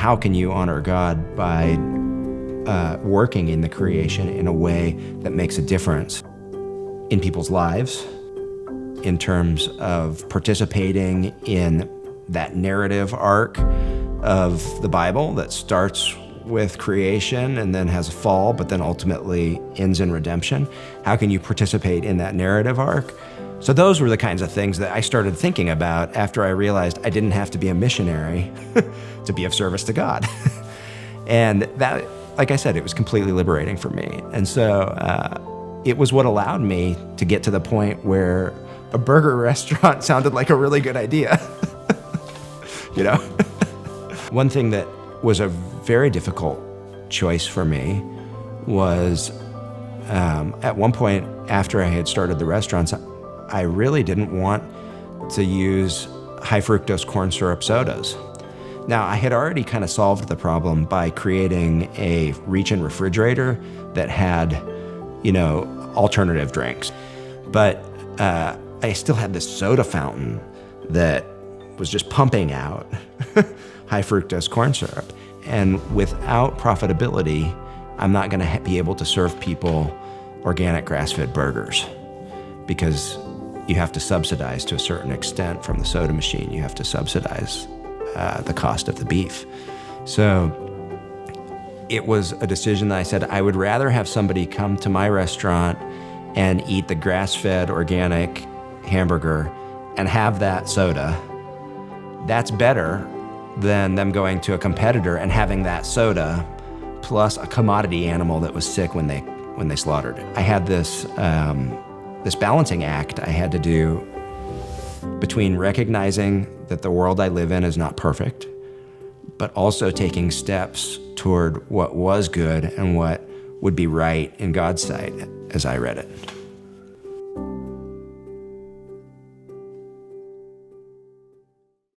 how can you honor God by working in the creation in a way that makes a difference in people's lives, in terms of participating in that narrative arc of the Bible that starts with creation and then has a fall, but then ultimately ends in redemption. How can you participate in that narrative arc? So those were the kinds of things that I started thinking about after I realized I didn't have to be a missionary to be of service to God. And that, like I said, it was completely liberating for me. And so it was what allowed me to get to the point where a burger restaurant sounded like a really good idea. You know? One thing that was a very difficult choice for me was at one point after I had started the restaurants, I really didn't want to use high fructose corn syrup sodas. Now, I had already kind of solved the problem by creating a reach-in refrigerator that had, alternative drinks. But I still had this soda fountain that was just pumping out high fructose corn syrup. And without profitability, I'm not going to be able to serve people organic grass-fed burgers, because you have to subsidize to a certain extent from the soda machine. You have to subsidize the cost of the beef. So it was a decision that I said, I would rather have somebody come to my restaurant and eat the grass-fed organic hamburger and have that soda. That's better than them going to a competitor and having that soda plus a commodity animal that was sick when they slaughtered it. I had this balancing act I had to do between recognizing that the world I live in is not perfect, but also taking steps toward what was good and what would be right in God's sight as I read it.